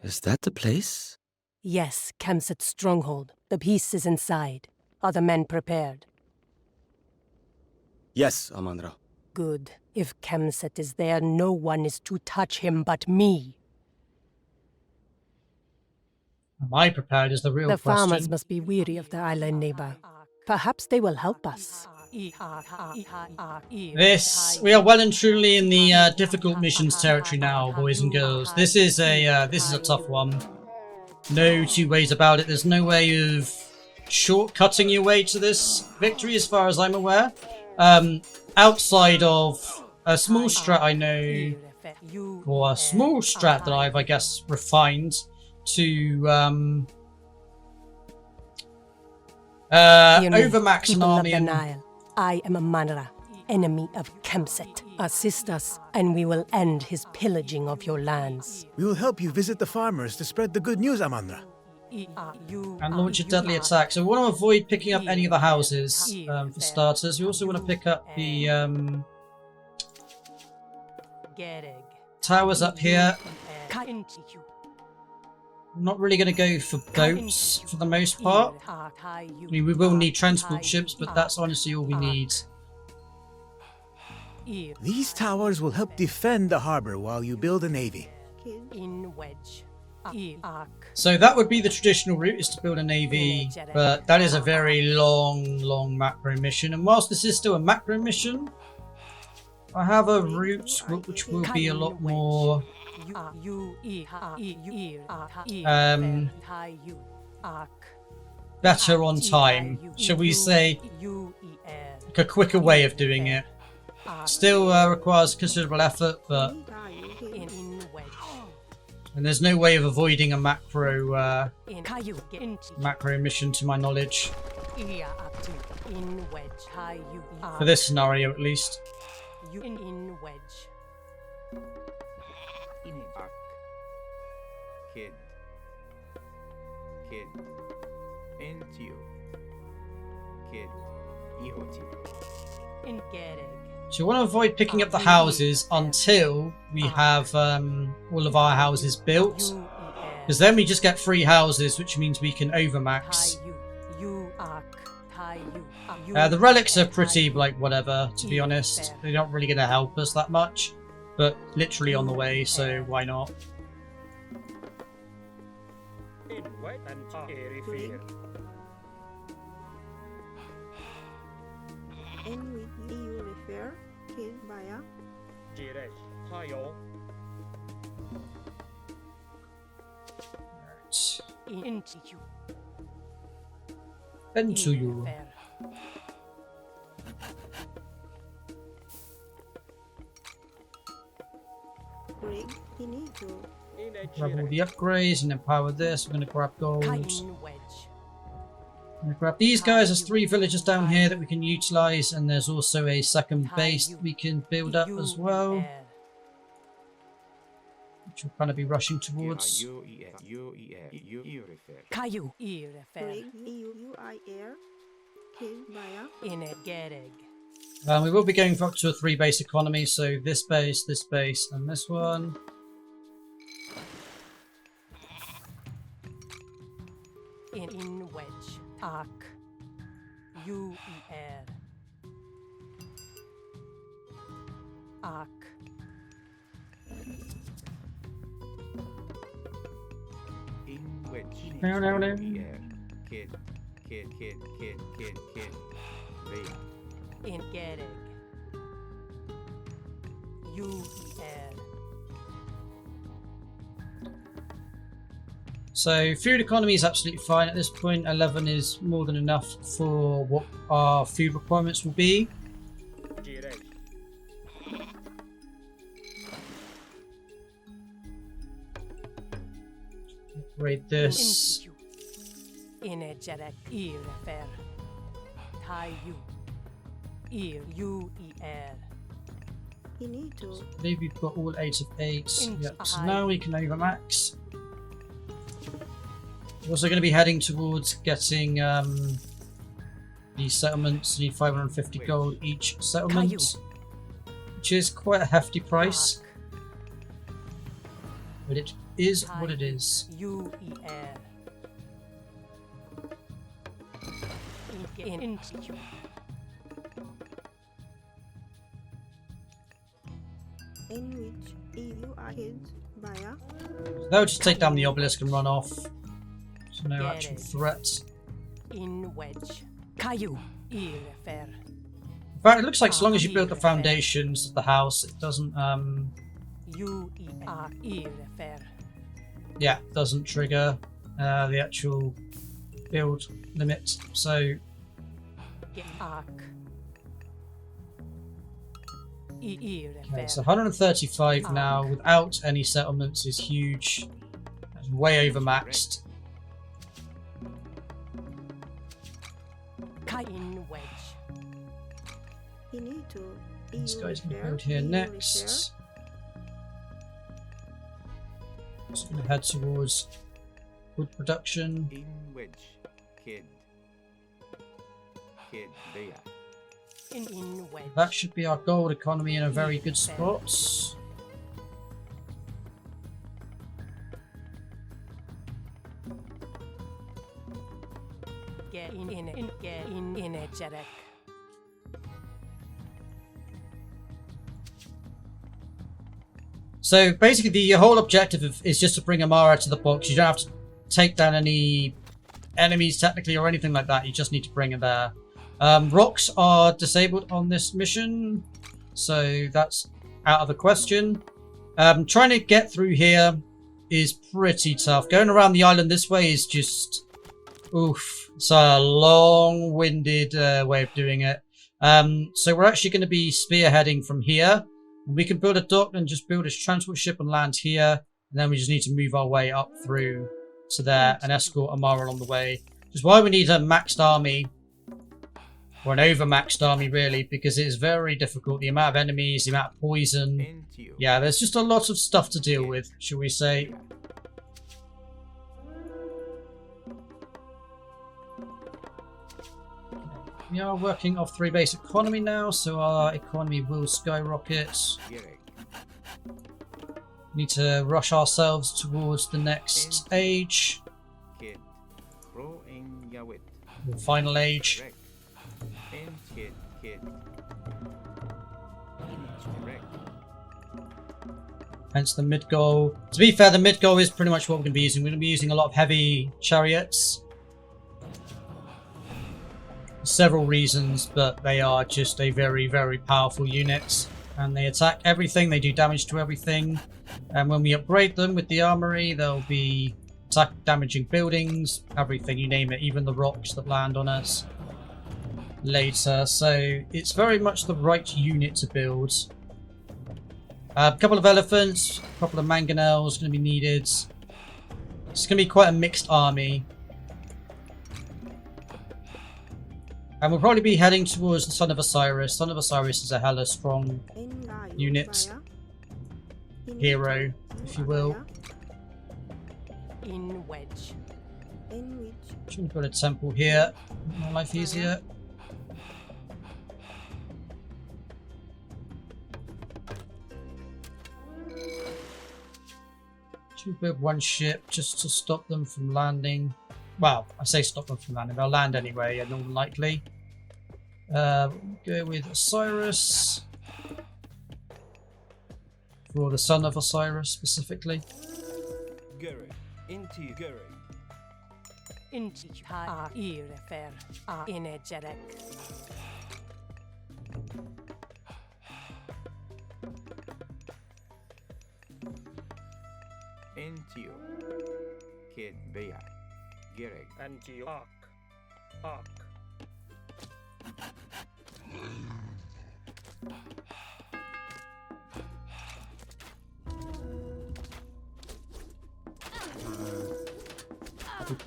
Is that the place? Yes, Kemset's stronghold. The piece is inside. Are the men prepared? Yes, Amandra. Good. If Kemset is there, no one is to touch him but me. Am I prepared is the real question. The farmers must be weary of their island neighbor. Perhaps they will help us. We are well and truly in the difficult missions territory now, boys and girls. This is a tough one. No two ways about it. There's no way of shortcutting your way to this victory, as far as I'm aware. Outside of a small strat I know, or a small strat that I've, I guess, refined to overmax an army. I am a Manra, enemy of Kemset. Assist us, and we will end his pillaging of your lands. We will help you visit the farmers to spread the good news, Amandra. And launch a deadly attack. So we want to avoid picking up any of the houses, for starters. We also want to pick up the towers up here. I'm not really going to go for boats for the most part. I mean, we will need transport ships, but that's honestly all we need. These towers will help defend the harbor while you build a navy. So that would be the traditional route, is to build a navy, but that is a very long macro mission. And whilst this is still a macro mission, I have a route which will be a lot more better on time, shall we say, like a quicker way of doing it. Still requires considerable effort, but and there's no way of avoiding a macro mission to my knowledge, for this scenario at least. So we want to avoid picking up the houses until we have all of our houses built, because then we just get 3 houses, which means we can overmax. The relics are pretty, like, whatever, to be honest. They're not really going to help us that much, but literally on the way, so why not? Into you. Grab all the upgrades and empower this. We're going to grab gold. I'm going to grab these guys. There's 3 villagers down here that we can utilize, and there's also a second base that we can build up as well, which we'll kind of be rushing towards. We will be going for up to a 3 base economy, so this base, and this one. In wedge, arc, U-E-R, arc. No. In Gereg, U-E-R. So food economy is absolutely fine at this point. 11 is more than enough for what our food requirements will be. Upgrade this. I believe we've got all 8 of 8. Yep, so now we can overmax. We're also going to be heading towards getting these settlements. We need 550 gold each settlement, which is quite a hefty price. But is what it is. In which you are hit by a They'll just take down the obelisk and run off. So no actual threat. In wedge. Caillou. Irrefer. In fact, it looks like as long as you build the foundations of the house, it doesn't, You are irrefer. yeah, it doesn't trigger the actual build limit. So, Arc. okay, so 135 now without any settlements is huge. That's way overmaxed. In wedge. you need to This guy's going to repair, build here repair. next. Just going to head towards wood production. In wedge, kid. Kid there. In wedge. That should be our gold economy in a very good spot. Get in a Jerek. So basically the whole objective is just to bring Amara to the box. You don't have to take down any enemies technically or anything like that. You just need to bring her there. Rocks are disabled on this mission, so that's out of the question. Trying to get through here is pretty tough. Going around the island this way is just... oof. It's a long-winded way of doing it. So we're actually going to be spearheading from here. We can build a dock and just build a transport ship and land here. And then we just need to move our way up through to there and escort Amara along the way. Which is why we need a maxed army. Or an over-maxed army, really, because it is very difficult. The amount of enemies, the amount of poison. Into Yeah, there's just a lot of stuff to deal with, shall we say. We are working off 3 base economy now, so our economy will skyrocket. Gerek. Need to rush ourselves towards the next age, Kid. Pro in Yawit. the final age. Rek. In kid. Kid. Rek. Hence the mid goal. To be fair, the mid goal is pretty much what we're going to be using. We're going to be using a lot of heavy chariots. Several reasons, but they are just a very, very powerful unit. And they attack everything, they do damage to everything. And when we upgrade them with the armory, they'll be attack damaging buildings, everything, you name it, even the rocks that land on us later. So it's very much the right unit to build. A couple of elephants, a couple of mangonels going to be needed. It's going to be quite a mixed army. And we'll probably be heading towards the Son of Osiris. Son of Osiris is a hella strong in Gaio unit. via. Hero, if you will. In wedge. In which Just going to build a temple here. Make my life easier. Should build one ship just to stop them from landing. Well, I say stop them from landing. They'll land anyway, more than likely. Go with Osiris. For the Son of Osiris, specifically. Gerek. Into Gerek. In irrefer. In a Jerek. Into Kid Bea. Gerek. Antioch. Arc.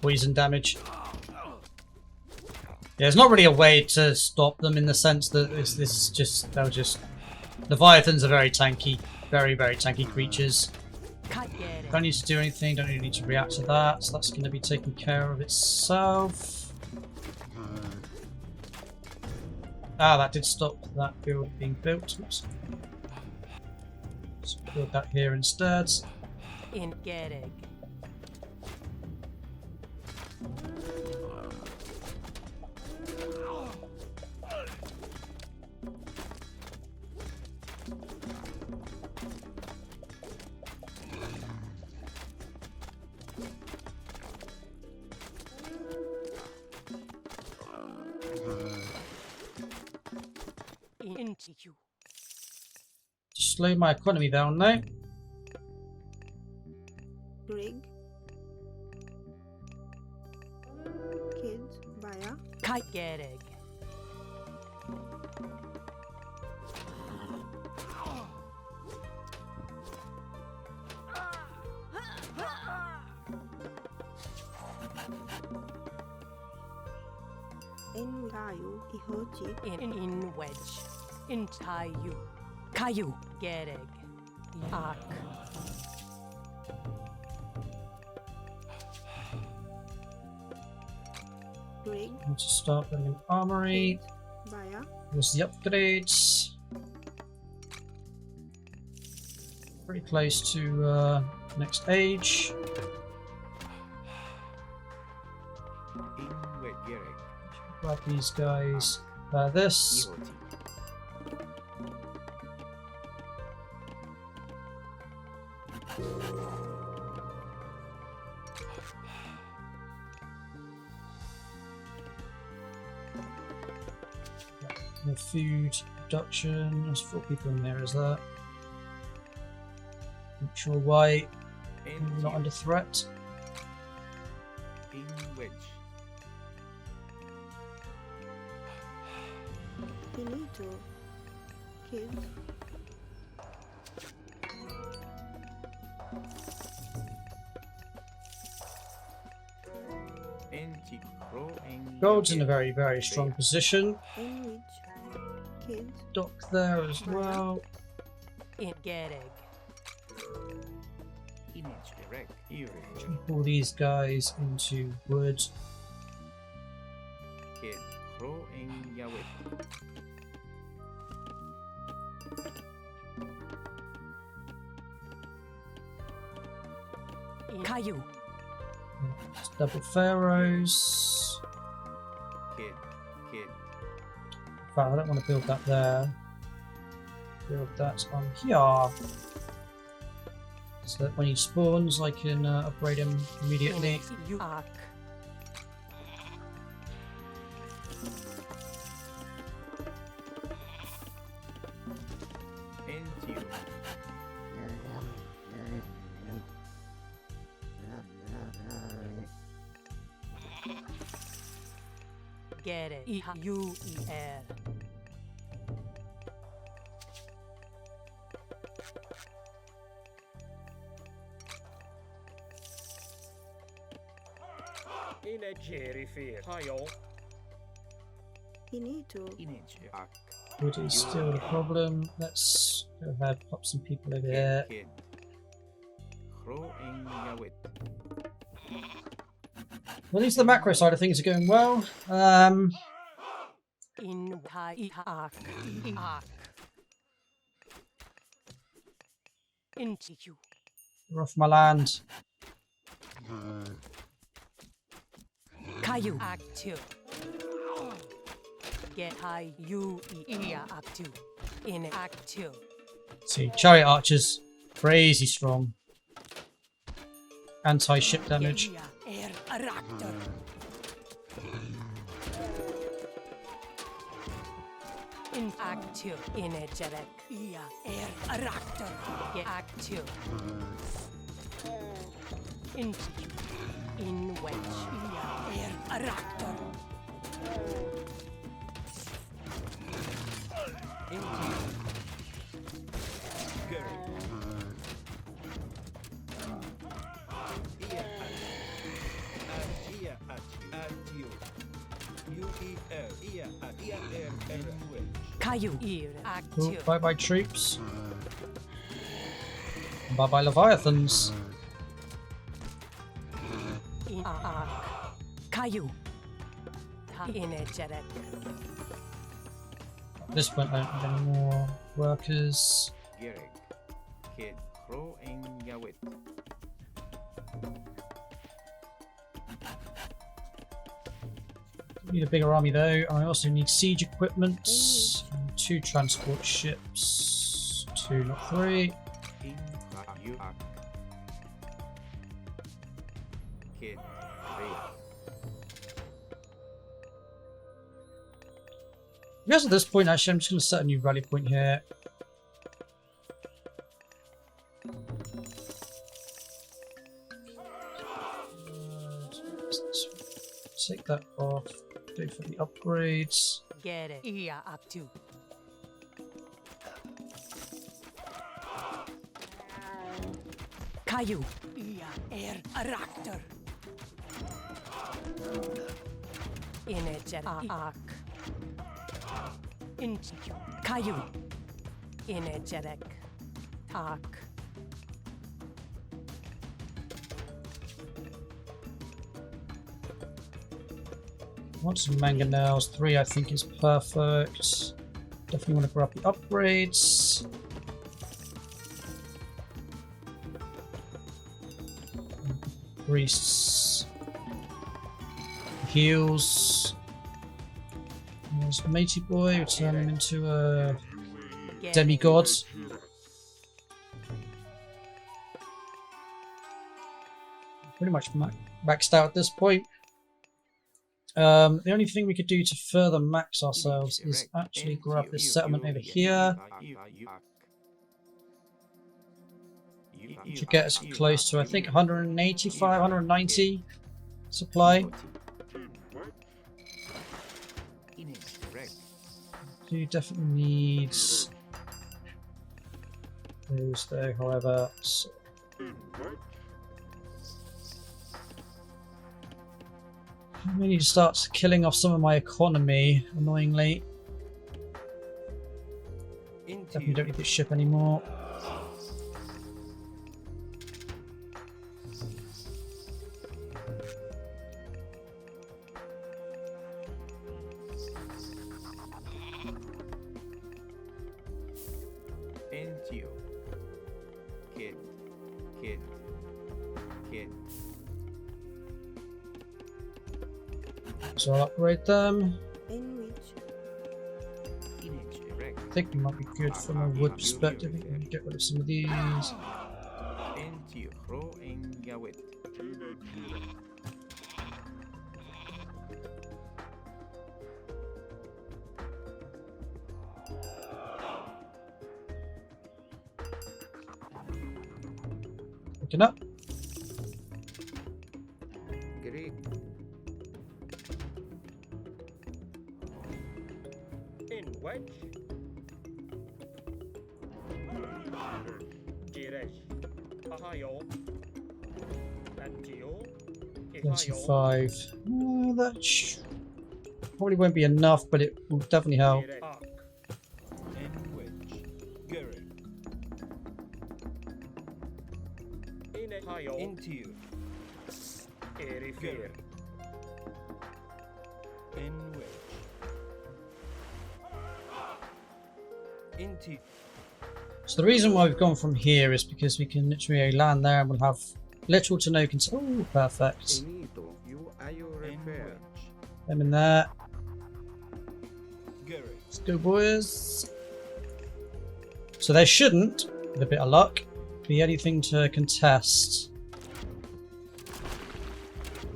Poison damage. Yeah, there's not really a way to stop them in the sense that this is just they'll just Leviathans are very tanky, very, very tanky creatures. Don't need to do anything, don't really need to react to that, so that's going to be taken care of itself. Ah, that did stop that build being built. Oops. Let's build that here instead. In Gereg. Into you. Just slow my economy down though. Rig. Kids. Baya. Kite Gereg. In Kayu. Ihochi. In wedge. In Tayu. Kayu. Gereg. Ark. Rig. Need to start building armory. Baya. What's the upgrades? Pretty close to next age. In wet Gerek. Grab these guys. This. Ihoti. More food production. There's 4 people in there, is that? Not sure why. In Not under threat. In wedge. Finito. Kids. Enti Crow in Gold's in a very, very strong position. In which. Kids. Dock there as well. In Gereg. Image direct. Here. Pull these guys into wood. Kid Crow in Yahweh. In Kayu. Just double pharaohs. Kid. In fact, I don't want to build that there. Build that on here. So that when he spawns, I can upgrade him immediately. You Ark. Enti. Gereg. You er. In a jerry fear. Tile. Finito. Image Ak. Wood is still the problem. Let's go ahead, pop some people over here. Kid. Crow in Yahweh. Well, at least the macro side of things are going well. In Kai Ark. Ark. Into you. We're off my land. Kayu. Act 2. Get high. You Act 2. In Act 2. See, chariot archers, crazy strong. Anti-ship damage. Raptor. In Act 2. In a Jerek. Raptor. Get Act 2. Into you. In wedge. Raptor. Kayu. Act Oh, 2. bye bye troops. Bye bye Leviathans. In Ark. Kayu. In a Jerek. At this point, I don't have any more workers. Gerek. Kid Crow in Yahweh. Need a bigger army though. I also need siege equipment. 2 transport ships. 2, not 3. Kid. I guess at this point, actually, I'm just going to set a new rally point here. Take that off. Go for the upgrades. Get it. Yeah, up to. Caillou. Yeah, air a raptor. Energetic. Caillou. Energetic. Arc. Want some mangonels. 3 I think is perfect. Definitely want to grab the upgrades. Priests. Heals. There's Matey Boy, we'll turn him into a demigod. Pretty much maxed out at this point. The only thing we could do to further max ourselves is actually grab this settlement over here. To get us close to, I think, 185, 190 supply. Do definitely need those though, however. So. I need to start killing off some of my economy, annoyingly. Definitely don't need this ship anymore. So I'll upgrade them. I think they might be good from a wood perspective. We can get rid of some of these. Looking up. Wedge. Giresh. Ohio. Antio. 25. That probably won't be enough, but it will definitely help. Into So the reason why we've gone from here is because we can literally land there and we'll have little to no control. Oh, perfect. Them in there. Let's go, boys. So there shouldn't, with a bit of luck, be anything to contest.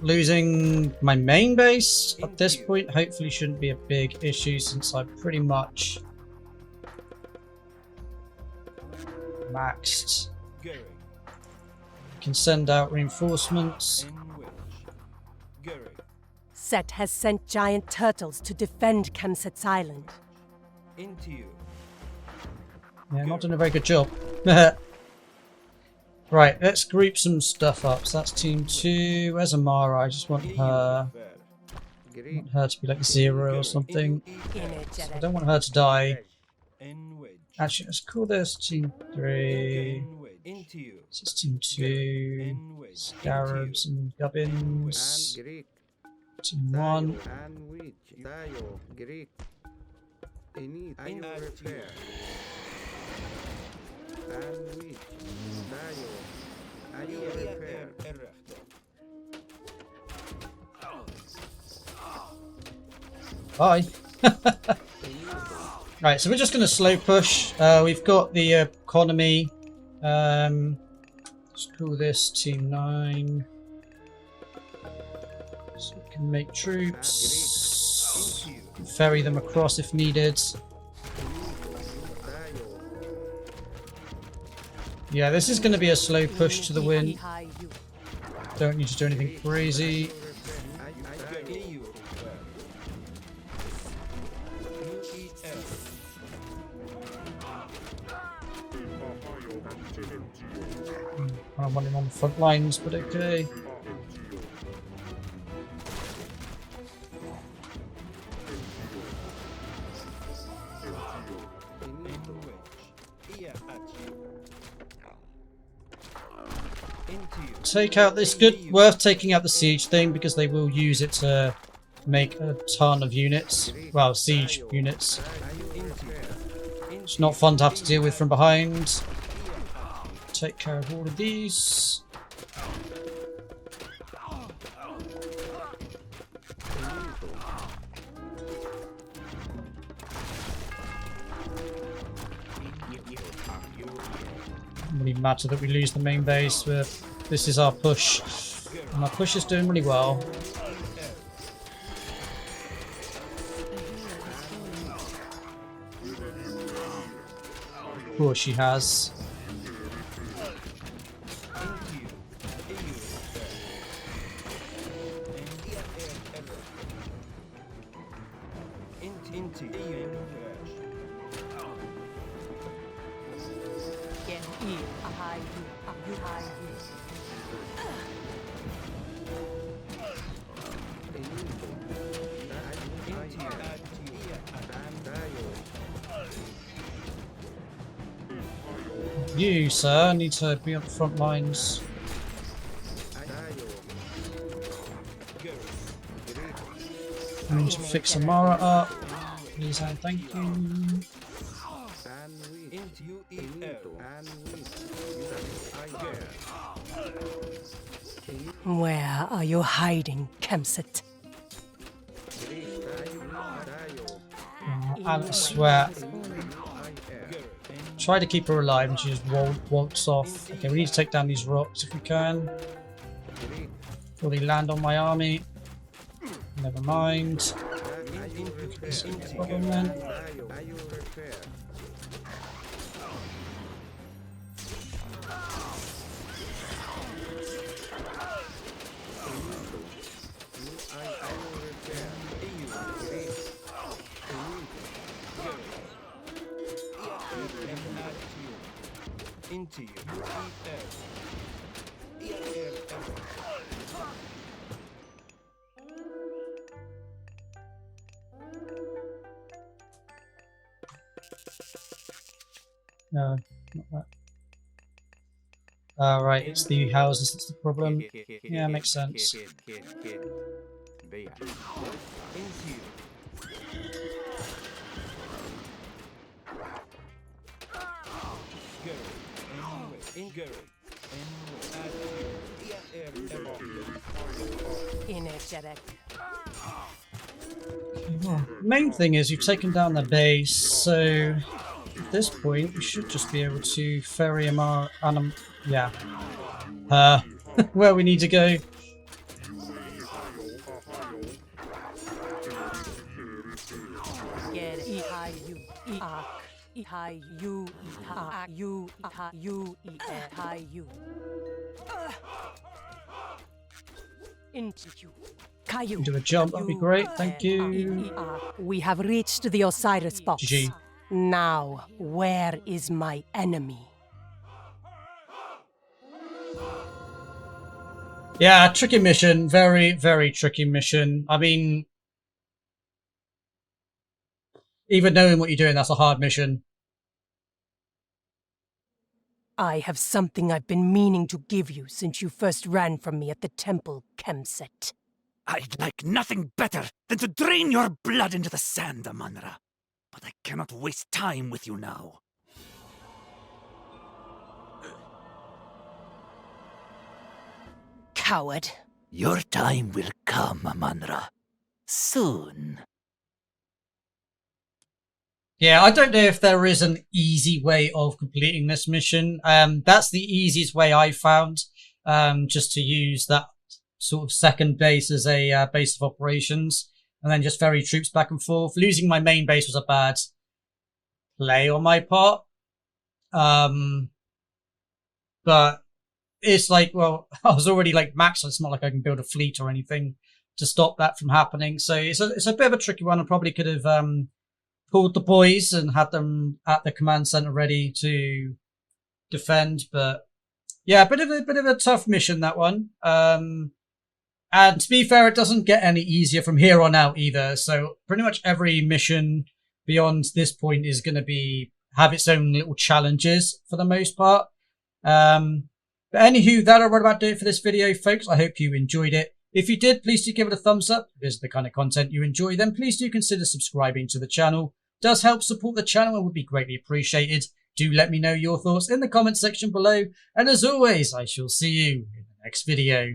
Losing my main base at this point hopefully shouldn't be a big issue since I pretty much maxed. Can send out reinforcements. Set has sent giant turtles to defend Kemset's island. Yeah, not doing a very good job. Right, let's group some stuff up. So that's team 2. Where's Amara? I just want her. I want her to be like 0 or something. So I don't want her to die. Actually, let's call this team 3. This is team 2. Scarabs and Gubbins. Team 1. Bye. Right, so we're just going to slow push. We've got the economy. Let's call this Team 9. So we can make troops. Ferry them across if needed. Yeah, this is going to be a slow push to the win. Don't need to do anything crazy. I want him on the front lines, but okay. Take out this good, worth taking out the siege thing because they will use it to make a ton of units. Well, siege units. It's not fun to have to deal with from behind. Take care of all of these. Doesn't really matter that we lose the main base, but this is our push. And our push is doing really well. Of course she has. You, sir, need to be on the front lines. I need to fix Amara up. Please and thank you. Where are you hiding, Kemset? I swear. Try to keep her alive and she just walks off. Okay, we need to take down these rocks if we can. Before they land on my army. Never mind. Problem then. No, not that. Right, it's the houses that's the problem. Yeah, makes sense. Main thing is you've taken down the base, so at this point we should just be able to ferry him our where we need to go. Do a jump, that'd be great, thank you. We have reached the Osiris box. GG. Now, where is my enemy? Yeah, tricky mission. Very, very tricky mission. I mean, even knowing what you're doing, that's a hard mission. I have something I've been meaning to give you since you first ran from me at the temple, Kemset. I'd like nothing better than to drain your blood into the sand, Amanra. But I cannot waste time with you now. Coward. Your time will come, Amanra. Soon. Yeah, I don't know if there is an easy way of completing this mission. That's the easiest way I found, just to use that sort of second base as a base of operations, and then just ferry troops back and forth. Losing my main base was a bad play on my part. But it's like, well, I was already like maxed. It's not like I can build a fleet or anything to stop that from happening. So it's a bit of a tricky one. I probably could have pulled the boys and had them at the command center ready to defend. But yeah, a bit of a tough mission, that one. And to be fair, it doesn't get any easier from here on out either. So pretty much every mission beyond this point is going to have its own little challenges for the most part. But anywho, that'll about do it for this video, folks. I hope you enjoyed it. If you did, please do give it a thumbs up. If this is the kind of content you enjoy, then please do consider subscribing to the channel. It does help support the channel and would be greatly appreciated. Do let me know your thoughts in the comment section below. And as always, I shall see you in the next video.